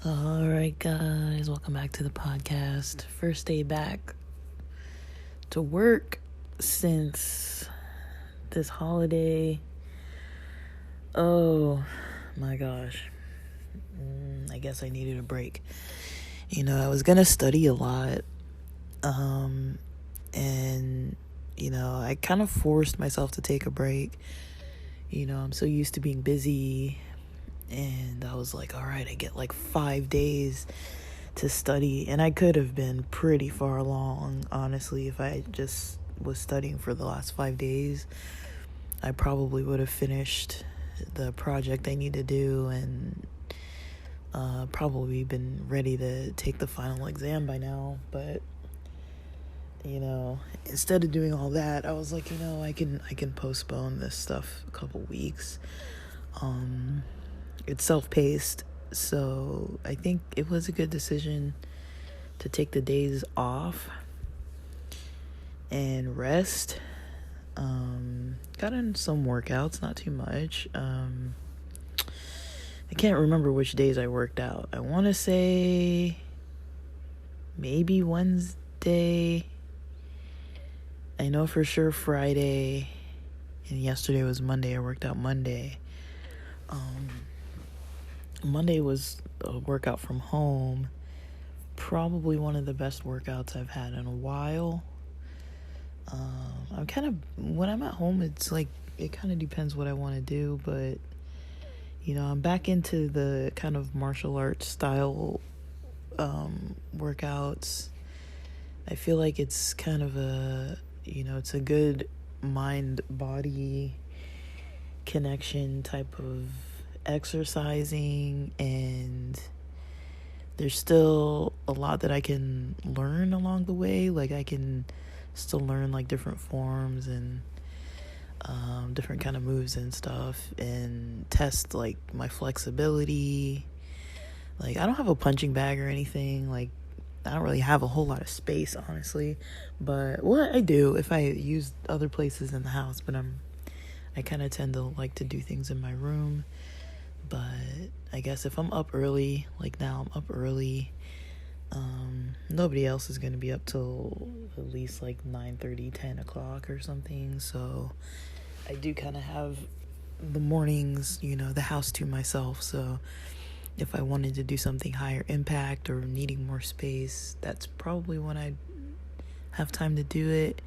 Alright, guys, welcome back to the podcast. First day back to work since this holiday. Oh my gosh. I guess I needed a break. I was gonna study a lot. And I kind of forced myself to take a break. I'm so used to being busy. And I was like, all right, I get like 5 days to study. And I could have been pretty far along, honestly, if I just was studying for the last 5 days. I probably would have finished the project I need to do and probably been ready to take the final exam by now. But, instead of doing all that, I was like, I can postpone this stuff a couple weeks. It's self-paced, so I think it was a good decision to take the days off and rest. Got in some workouts, not too much. I can't remember which days I worked out. I want to say maybe Wednesday. I know for sure Friday, and yesterday was Monday. I worked out Monday. Monday was a workout from home. Probably one of the best workouts I've had in a while. When I'm at home, it's like, it kind of depends what I want to do, but, I'm back into the kind of martial arts style workouts. I feel like it's kind of it's a good mind-body connection type of exercising, and there's still a lot that I can learn along the way. Like, I can still learn like different forms and different kind of moves and stuff, and test like my flexibility. Like, I don't have a punching bag or anything. Like, I don't really have a whole lot of space, honestly, but what I do if I use other places in the house, but I kind of tend to like to do things in my room. But I guess if I'm up early, like now I'm up early, nobody else is going to be up till at least like 9:30, 10 o'clock or something. So I do kind of have the mornings, the house to myself. So if I wanted to do something higher impact or needing more space, that's probably when I'd have time to do it.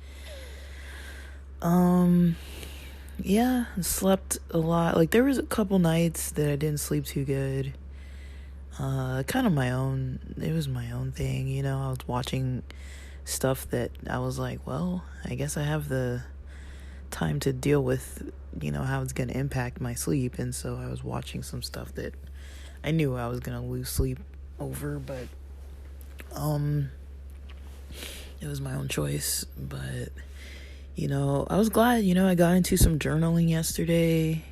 Yeah, slept a lot. Like, there was a couple nights that I didn't sleep too good. Kind of it was my own thing, I was watching stuff that I was like, well, I guess I have the time to deal with, how it's going to impact my sleep. And so I was watching some stuff that I knew I was going to lose sleep over, but, it was my own choice. But I was glad, I got into some journaling yesterday,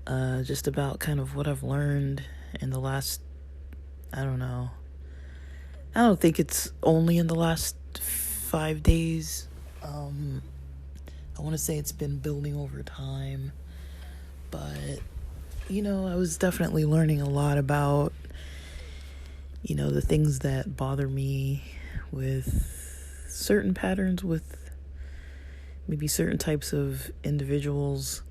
just about kind of what I've learned in the last, I don't think it's only in the last 5 days. I want to say it's been building over time, but, I was definitely learning a lot about, the things that bother me with certain patterns with maybe certain types of individuals.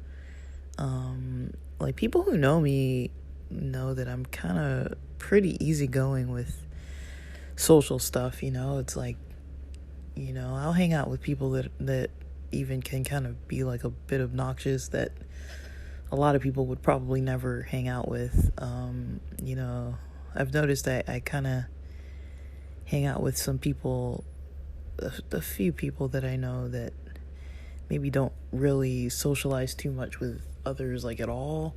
Like, people who know me know that I'm kind of pretty easygoing with social stuff. It's like, I'll hang out with people that even can kind of be like a bit obnoxious, that a lot of people would probably never hang out with. I've noticed that I kind of hang out with some people, a few people that I know that maybe don't really socialize too much with others, like, at all.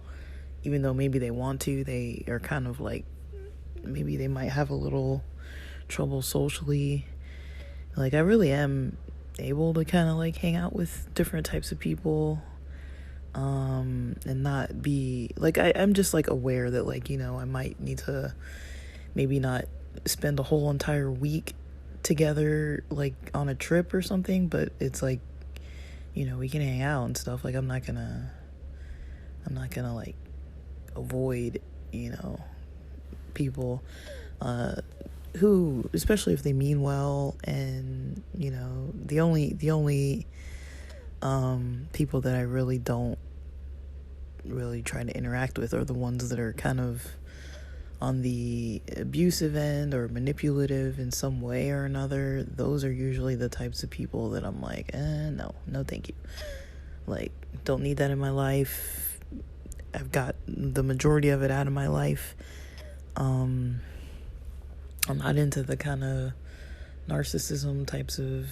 Even though maybe they want to, they are kind of like, maybe they might have a little trouble socially. Like, I really am able to kind of like hang out with different types of people, and not be like, I'm just like aware that, like, I might need to maybe not spend a whole entire week together like on a trip or something, but it's like, you know, we can hang out and stuff. Like I'm not gonna like avoid, you know, people who, especially if they mean well, and you know, the only people that I really don't really try to interact with are the ones that are kind of on the abusive end or manipulative in some way or another. Those are usually the types of people that I'm like, no thank you. Like, don't need that in my life. I've got the majority of it out of my life. I'm not into the kind of narcissism types of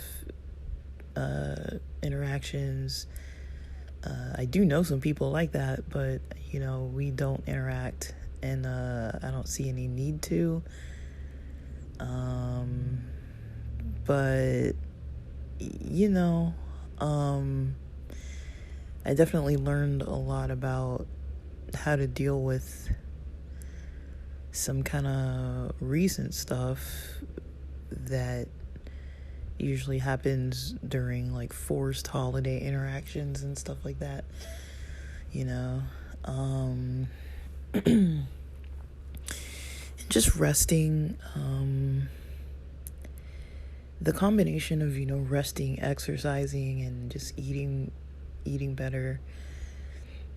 interactions. I do know some people like that, but you know, we don't interact, and I don't see any need to. But you know, I definitely learned a lot about how to deal with some kind of recent stuff that usually happens during like forced holiday interactions and stuff like that, you know. Just resting, the combination of, you know, resting, exercising, and just eating better,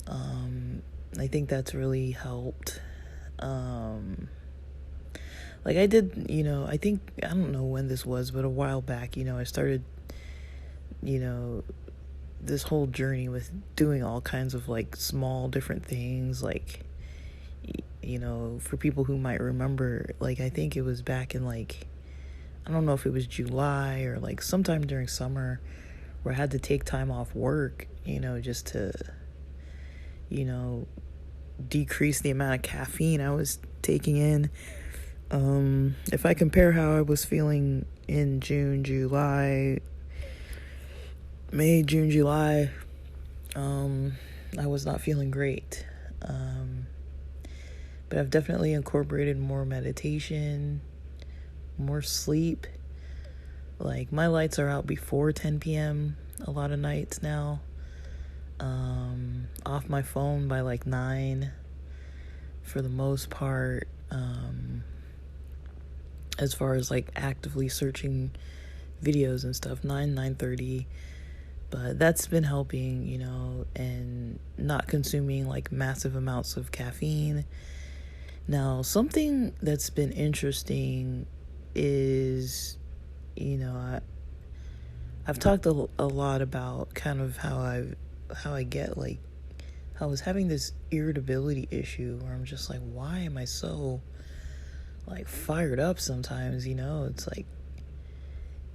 I think that's really helped. Like I did, you know, I don't know when this was, but a while back, you know, I started, you know, this whole journey with doing all kinds of like small different things. Like, you know, for people who might remember, like I think it was back in like, I don't know if it was July or like sometime during summer, where I had to take time off work, you know, just to, you know, decrease the amount of caffeine I was taking in. If I compare how I was feeling in May, June, July, I was not feeling great. But I've definitely incorporated more meditation, more sleep. Like my lights are out before 10 p.m. a lot of nights now. Off my phone by like 9 for the most part. As far as like actively searching videos and stuff, 9:30. But that's been helping, you know, and not consuming like massive amounts of caffeine. Now, something that's been interesting is, you know, I've talked a lot about kind of how I get like, I was having this irritability issue where I'm just like, why am I so like fired up sometimes, you know? It's like,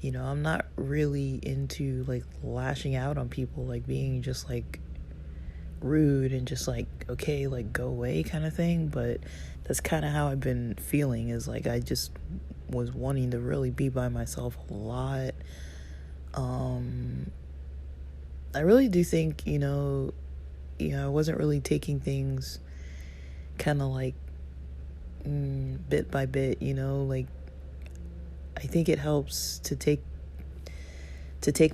you know, I'm not really into like lashing out on people, like being just like rude and just like, okay, like go away kind of thing. But that's kind of how I've been feeling, is like I just was wanting to really be by myself a lot. I really do think, you know, I wasn't really taking things kind of like bit by bit, you know, like I think it helps to take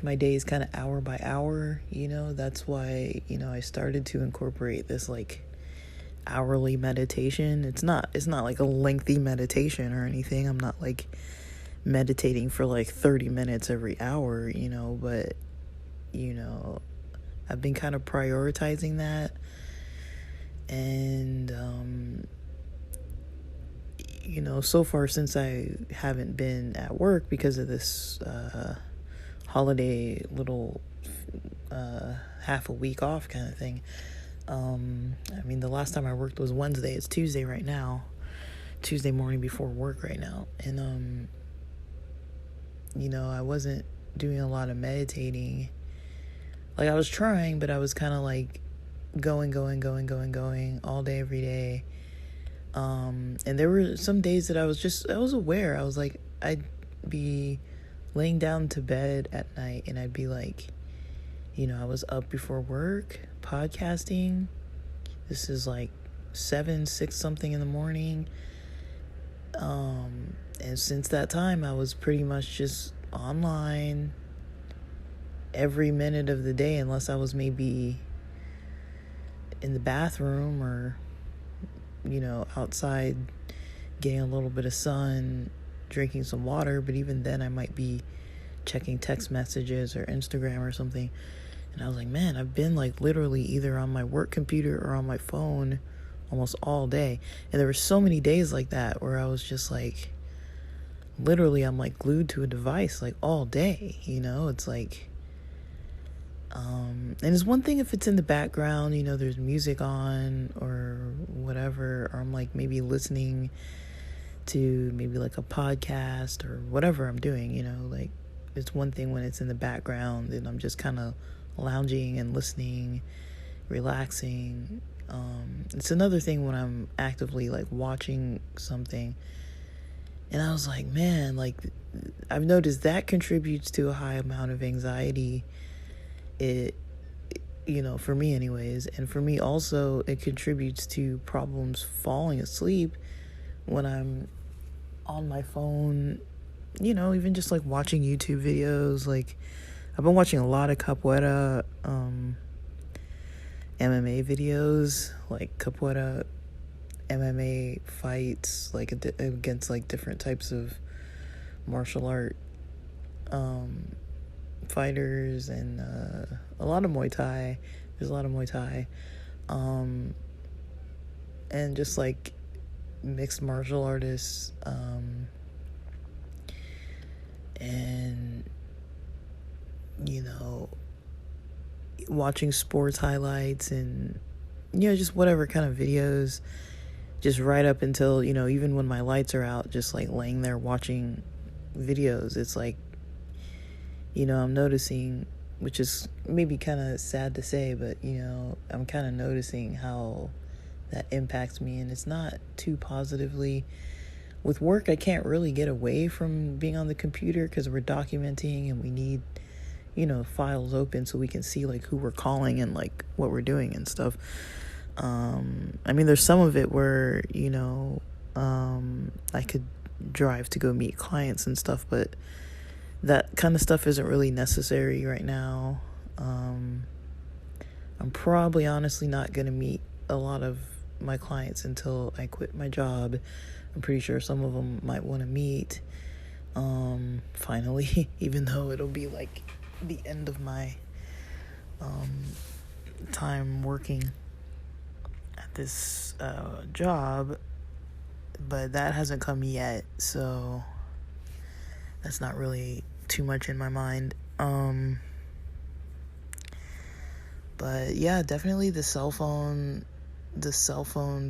my days kind of hour by hour, you know. That's why, you know, I started to incorporate this like hourly meditation. It's not like a lengthy meditation or anything. I'm not like meditating for like 30 minutes every hour, you know, but you know, I've been kind of prioritizing that. And you know, so far, since I haven't been at work because of this holiday little half a week off kind of thing, I mean, the last time I worked was Wednesday. It's Tuesday right now, Tuesday morning before work right now. And you know, I wasn't doing a lot of meditating. Like I was trying, but I was kind of like going all day, every day. And there were some days that I was aware. I was like, I'd be laying down to bed at night and I'd be like, you know, I was up before work, podcasting. This is like 6 something in the morning. And since that time, I was pretty much just online every minute of the day, unless I was maybe in the bathroom or, outside getting a little bit of sun, drinking some water. But even then, I might be checking text messages or Instagram or something. And I was like, man, I've been like literally either on my work computer or on my phone almost all day. And there were so many days like that where I was just like, literally, I'm like glued to a device like all day. It's like, and it's one thing if it's in the background, there's music on or whatever, or I'm like maybe listening to maybe like a podcast or whatever I'm doing, like it's one thing when it's in the background and I'm just kind of lounging and listening, relaxing. It's another thing when I'm actively like watching something. And I was like, man, like I've noticed that contributes to a high amount of anxiety. It, for me anyways. And for me also, it contributes to problems falling asleep when I'm on my phone, even just like watching YouTube videos. Like I've been watching a lot of Capoeira MMA videos, like Capoeira MMA fights, like against like different types of martial art fighters, and a lot of Muay Thai. There's a lot of Muay Thai, and just like mixed martial artists, and watching sports highlights and just whatever kind of videos, just right up until even when my lights are out, just like laying there watching videos. It's like I'm noticing, which is maybe kind of sad to say, but I'm kind of noticing how that impacts me, and it's not too positively. With work, I can't really get away from being on the computer because we're documenting and we need files open so we can see like who we're calling and like what we're doing and stuff. I mean, there's some of it where I could drive to go meet clients and stuff, but that kind of stuff isn't really necessary right now. I'm probably honestly not going to meet a lot of my clients until I quit my job. I'm pretty sure some of them might want to meet finally, even though it'll be like the end of my time working at this job, but that hasn't come yet, so that's not really too much in my mind. But yeah, definitely the cell phone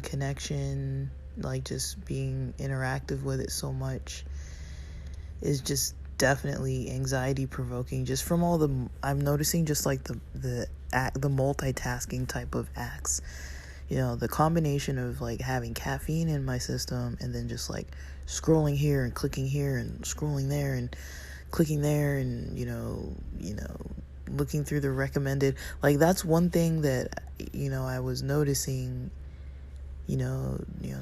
connection, like just being interactive with it so much is just definitely anxiety provoking, just from all I'm noticing just like the multitasking type of acts, the combination of like having caffeine in my system and then just like scrolling here and clicking here and scrolling there and clicking there and looking through the recommended, like that's one thing that I was noticing.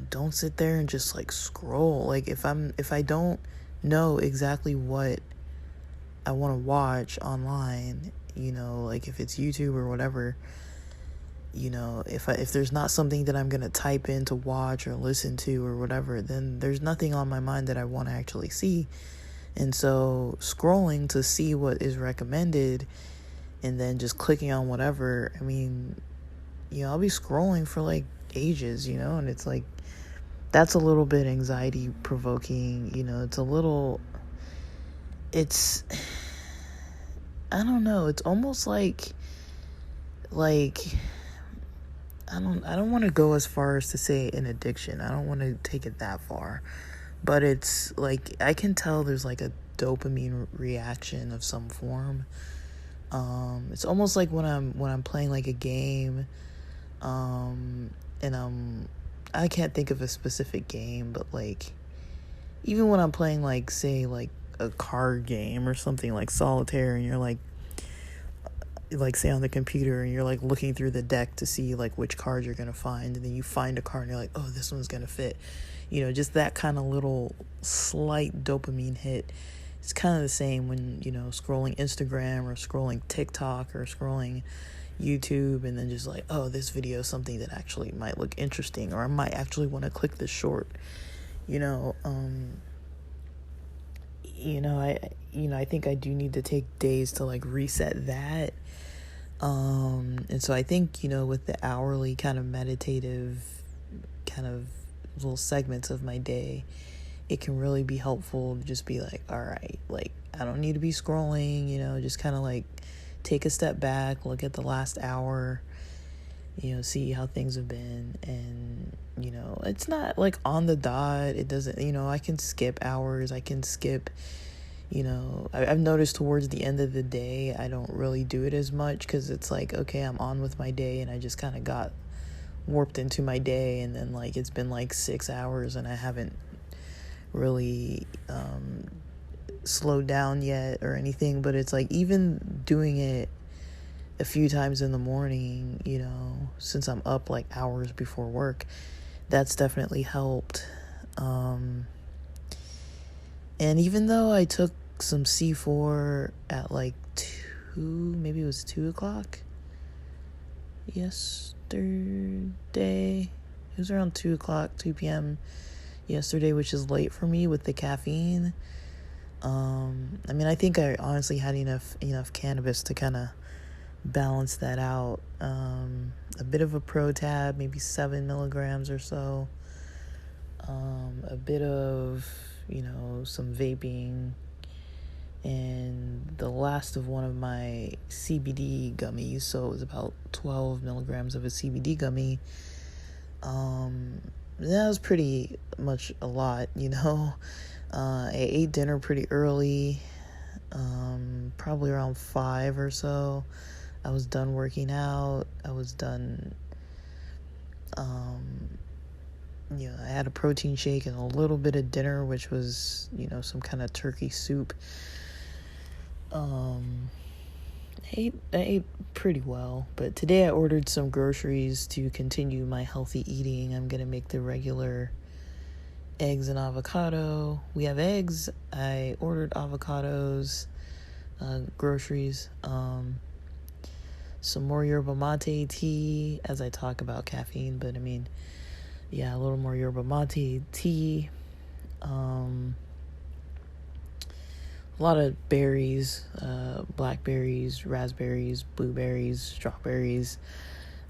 Don't sit there and just like scroll. Like if I don't know exactly what I want to watch online, like if it's YouTube or whatever, if there's not something that I'm going to type in to watch or listen to or whatever, then there's nothing on my mind that I want to actually see. And so scrolling to see what is recommended and then just clicking on whatever, I mean, I'll be scrolling for like ages, and it's like, that's a little bit anxiety provoking. I don't know, it's almost like I don't want to go as far as to say an addiction. I don't want to take it that far, but it's like I can tell there's like a dopamine reaction of some form. It's almost like when I'm playing like a game, and I can't think of a specific game, but like even when I'm playing like say like a card game or something like solitaire, and you're like say on the computer and you're like looking through the deck to see like which card you're gonna find, and then you find a card and you're like, oh, this one's gonna fit. just that kind of little slight dopamine hit. It's kind of the same when, scrolling Instagram or scrolling TikTok or scrolling YouTube, and then just like, oh, this video is something that actually might look interesting, or I might actually want to click this short. I think I do need to take days to like reset that. And so I think, with the hourly kind of meditative kind of little segments of my day, it can really be helpful to just be like, all right, like, I don't need to be scrolling, just kind of like take a step back, look at the last hour, see how things have been. And, it's not like on the dot. It doesn't, I can skip hours. I can skip, I've noticed towards the end of the day, I don't really do it as much because it's like, okay, I'm on with my day and I just kind of got warped into my day. And then like, it's been like 6 hours and I haven't really slowed down yet or anything. But it's like, even doing it a few times in the morning, since I'm up like hours before work, that's definitely helped. And even though I took some C4 at like 2 o'clock yesterday, it was around 2 p.m. yesterday, which is late for me with the caffeine. I think I honestly had enough cannabis to kind of balance that out. A bit of a pro tab, maybe 7 milligrams or so. A bit of, some vaping, and the last of one of my CBD gummies. So it was about 12 milligrams of a CBD gummy. That was pretty much a lot, I ate dinner pretty early, probably around 5 or so. I was done working out. I was done, I had a protein shake and a little bit of dinner, which was, some kind of turkey soup. I ate pretty well, but today I ordered some groceries to continue my healthy eating. I'm going to make the regular eggs and avocado. We have eggs. I ordered avocados, groceries, some more yerba mate tea as I talk about caffeine, but a little more yerba mate tea, a lot of berries, blackberries, raspberries, blueberries, strawberries,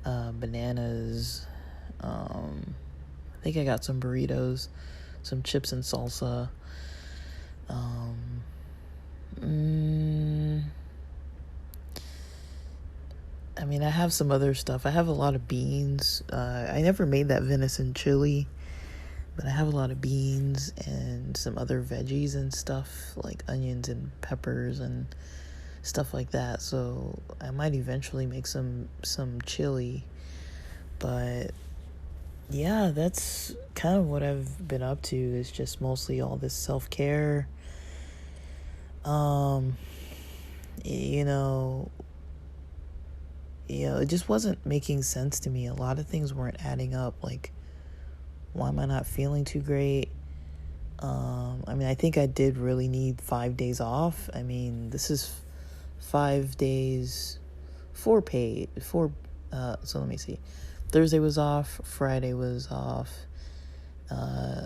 bananas. I think I got some burritos, some chips and salsa. I have some other stuff. I have a lot of beans. I never made that venison chili, but I have a lot of beans and some other veggies and stuff, like onions and peppers and stuff like that. So I might eventually make some chili. But yeah, that's kind of what I've been up to, is just mostly all this self-care. It just wasn't making sense to me. A lot of things weren't adding up. Like, why am I not feeling too great? I think I did really need 5 days off. This is 5 days, 4 paid, so let me see. Thursday was off, Friday was off,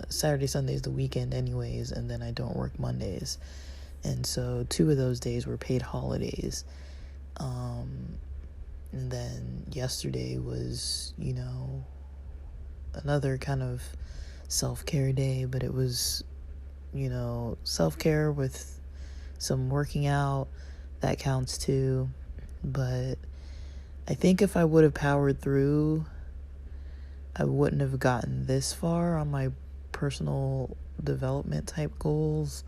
Saturday, Sunday is the weekend anyways, and then I don't work Mondays. And so 2 of those days were paid holidays. And then yesterday was, another kind of self-care day, but it was, self-care with some working out. That counts too. But I think if I would have powered through, I wouldn't have gotten this far on my personal development type goals.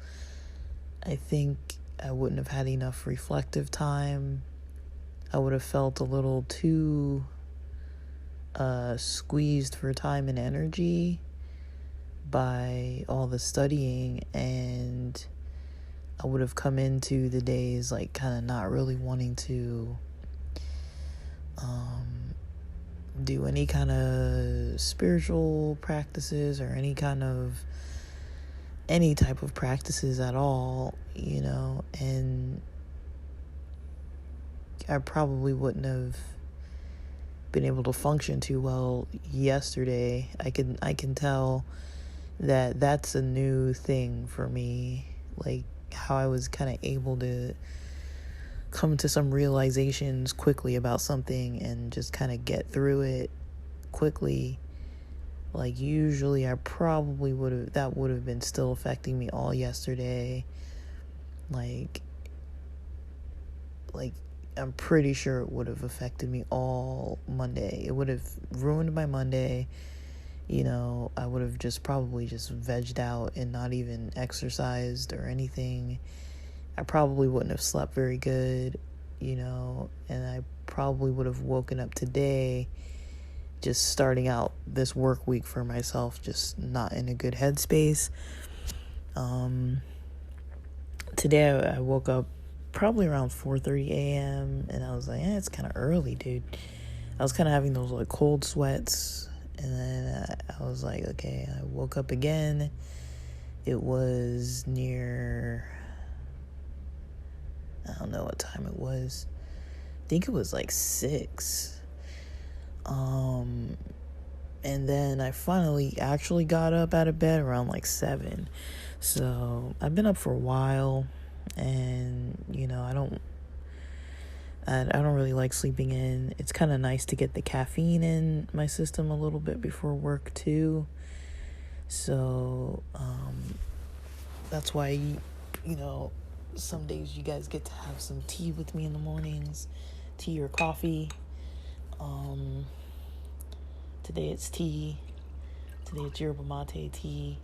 I think I wouldn't have had enough reflective time. I would have felt a little too squeezed for time and energy by all the studying, and I would have come into the days like kind of not really wanting to do any kind of spiritual practices or any type of practices at all, and I probably wouldn't have been able to function too well yesterday. I can tell that that's a new thing for me, like how I was kind of able to come to some realizations quickly about something and just kind of get through it quickly. Like usually I probably would have been still affecting me all yesterday. Like I'm pretty sure it would have affected me all Monday. It would have ruined my Monday. I would have probably vegged out and not even exercised or anything. I probably wouldn't have slept very good, and I probably would have woken up today just starting out this work week for myself, just not in a good headspace. Today I woke up probably around 4:30 a.m. and I was like, it's kind of early, dude. I was kind of having those like cold sweats, and then I was like, okay. I woke up again. It was near, I don't know what time it was. I think it was like 6. And then I finally actually got up out of bed around like 7. So I've been up for a while, and I don't really like sleeping in. It's kind of nice to get the caffeine in my system a little bit before work too. So that's why some days you guys get to have some tea with me in the mornings, tea or coffee. Today it's tea. Today it's yerba mate tea.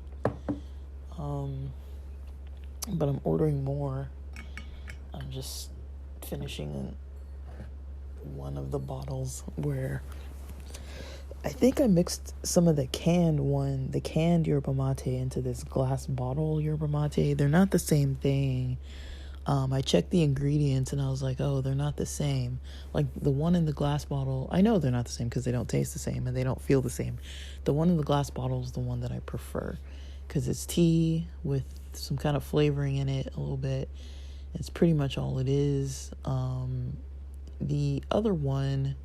But I'm ordering more. I'm just finishing one of the bottles where I think I mixed some of the canned yerba mate into this glass bottle yerba mate. They're not the same thing. I checked the ingredients and I was like, oh, they're not the same. Like the one in the glass bottle, I know they're not the same because they don't taste the same and they don't feel the same. The one in the glass bottle is the one that I prefer because it's tea with some kind of flavoring in it a little bit. It's pretty much all it is. The other one,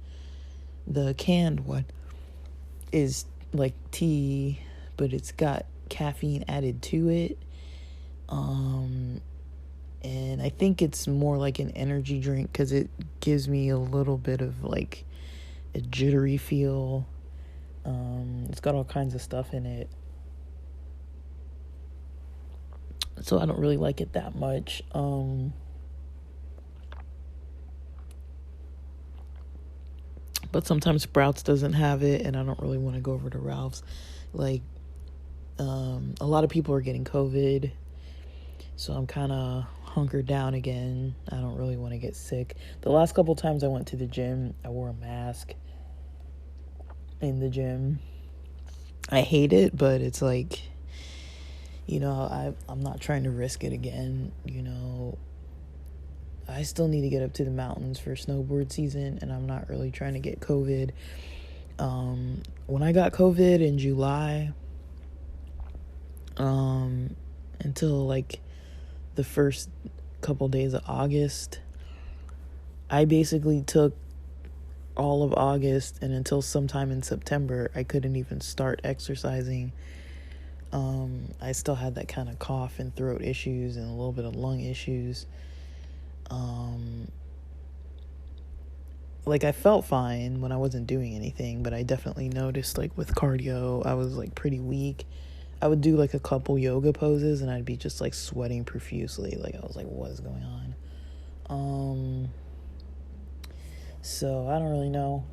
the canned one, is like tea, but it's got caffeine added to it. And I think it's more like an energy drink because it gives me a little bit of like a jittery feel. It's got all kinds of stuff in it. So I don't really like it that much. But sometimes Sprouts doesn't have it, and I don't really want to go over to Ralph's. Like, a lot of people are getting COVID, so I'm kind of hunkered down again. I don't really want to get sick. The last couple times I went to the gym, I wore a mask in the gym. I hate it, but it's like, I'm not trying to risk it again. I still need to get up to the mountains for snowboard season, and I'm not really trying to get COVID. When I got COVID in July, until like the first couple days of August, I basically took all of August, and until sometime in September, I couldn't even start exercising. I still had that kind of cough and throat issues and a little bit of lung issues. Like I felt fine when I wasn't doing anything, but I definitely noticed like with cardio, I was like pretty weak. I would do like a couple yoga poses and I'd be just like sweating profusely. Like I was like, what is going on? So I don't really know.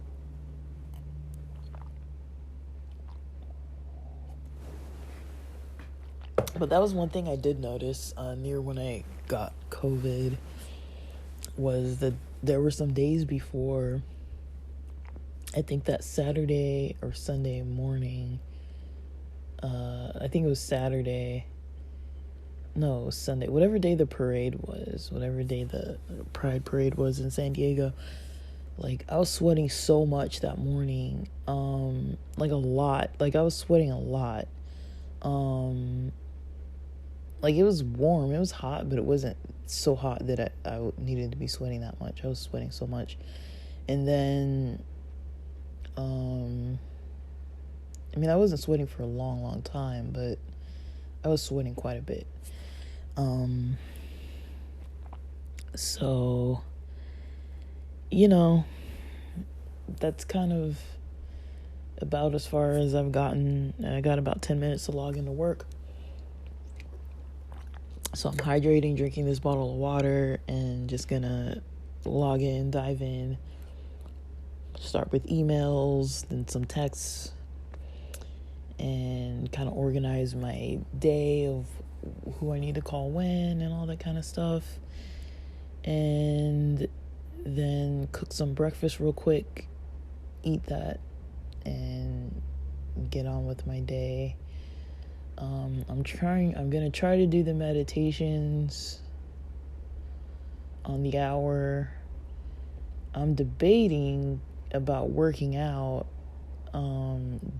But that was one thing I did notice near when I got COVID, was that there were some days before, I think that Saturday or Sunday morning, I think it was Saturday, no, it was Sunday, whatever day the parade was, whatever day the Pride Parade was in San Diego, Like, I was sweating so much that morning. Like, a lot. Like, I was sweating a lot. Like, it was warm. It was hot, but it wasn't so hot that I needed to be sweating that much. I was sweating so much. And then, I mean, I wasn't sweating for a long, long time, but I was sweating quite a bit. So, you know, that's kind of about as far as I've gotten. I got about 10 minutes to log into work. So I'm hydrating, drinking this bottle of water, and just gonna log in, dive in, start with emails, then some texts, and kind of organize my day of who I need to call when and all that kind of stuff. And then cook some breakfast real quick, eat that, and get on with my day. I'm gonna try to do the meditations on the hour. I'm debating about working out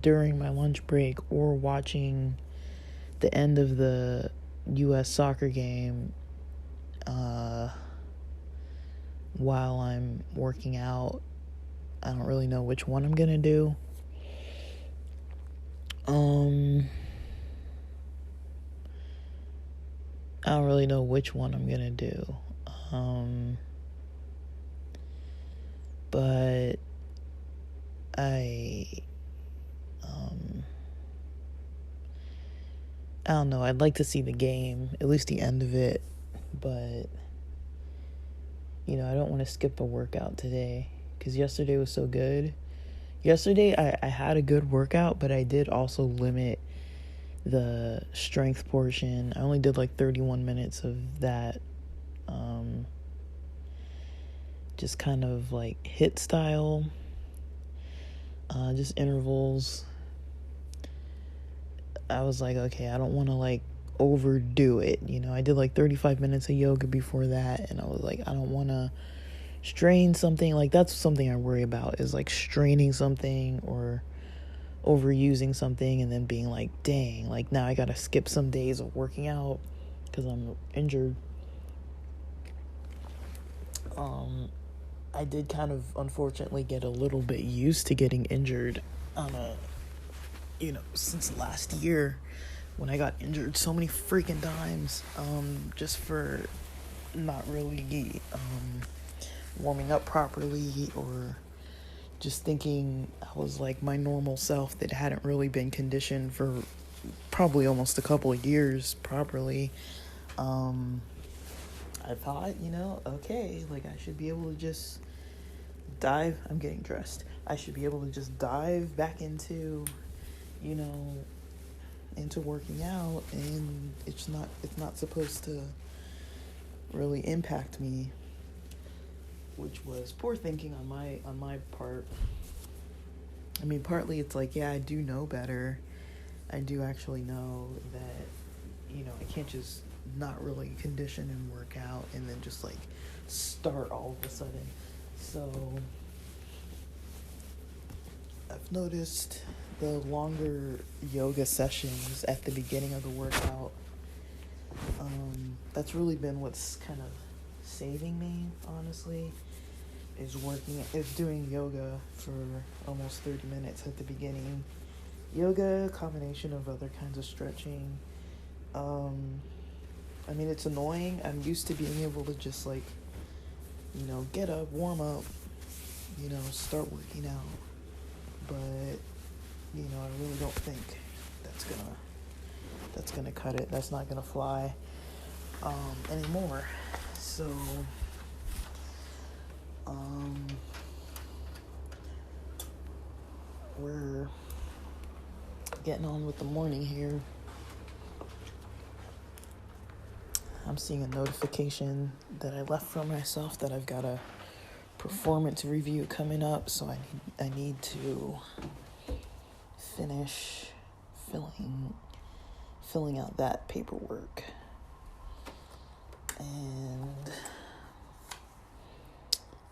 during my lunch break or watching the end of the U.S. soccer game while I'm working out. I don't really know which one I'm gonna do. I don't really know which one I'm gonna do. But I don't know. I'd like to see the game, at least the end of it. But, you know, I don't want to skip a workout today because yesterday was so good. Yesterday, I had a good workout, but I did also limit the strength portion. I only did like 31 minutes of that. Just kind of like HIIT style. Just intervals. I was like, okay, I don't want to like overdo it. You know, I did like 35 minutes of yoga before that, and I was like, I don't want to strain something. Like, that's something I worry about, is like straining something or overusing something and then being like, dang, like now I gotta skip some days of working out because I'm injured. I did kind of unfortunately get a little bit used to getting injured since last year when I got injured so many freaking times, just for not really warming up properly, or just thinking I was like my normal self that hadn't really been conditioned for probably almost a couple of years properly. I thought, okay, like I should be able to just I'm getting dressed. I should be able to just dive back into working out, and it's not supposed to really impact me, which was poor thinking on my part. I mean, partly it's like, yeah, I do know better. I do actually know that, I can't just not really condition and work out and then just like start all of a sudden. So I've noticed the longer yoga sessions at the beginning of the workout, that's really been what's kind of saving me, honestly, is doing yoga for almost 30 minutes at the beginning. Yoga, combination of other kinds of stretching. I mean, it's annoying. I'm used to being able to just like, get up, warm up, start working out. But, I really don't think that's gonna cut it. That's not gonna fly anymore. So we're getting on with the morning here. I'm seeing a notification that I left for myself that I've got a performance review coming up, so I need to finish filling out that paperwork. And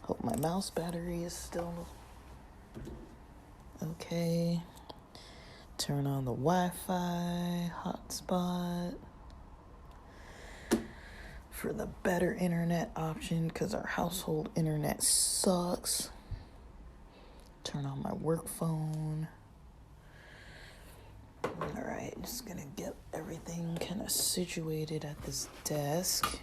Hope my mouse battery is still okay. Turn on the Wi-Fi hotspot for the better internet option because our household internet sucks. Turn on my work phone. Alright, just gonna get everything kind of situated at this desk.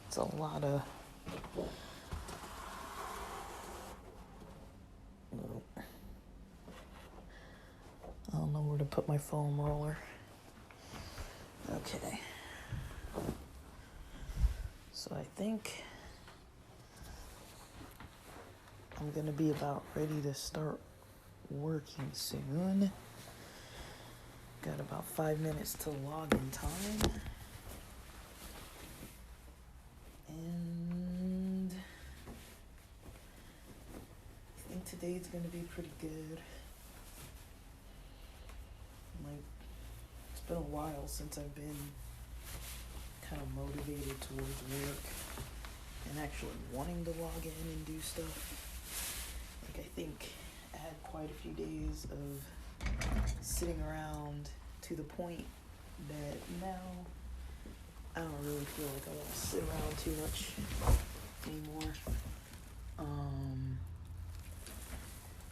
It's a lot of I don't know where to put my foam roller. Okay. So I think I'm gonna be about ready to start working soon. Got about 5 minutes to login time. And I think today's gonna be pretty good. It's been a while since I've been kind of motivated towards work and actually wanting to log in and do stuff. I think I had quite a few days of sitting around to the point that now I don't really feel like I want to sit around too much anymore.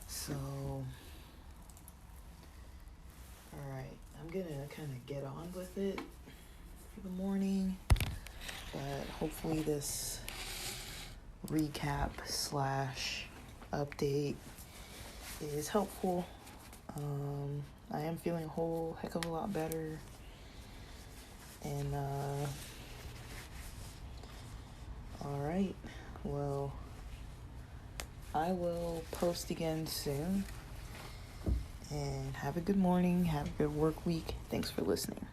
So, alright, I'm gonna kind of get on with it for the morning, but hopefully this recap / update is helpful. I am feeling a whole heck of a lot better, and alright, well, I will post again soon, and have a good morning, have a good work week. Thanks for listening.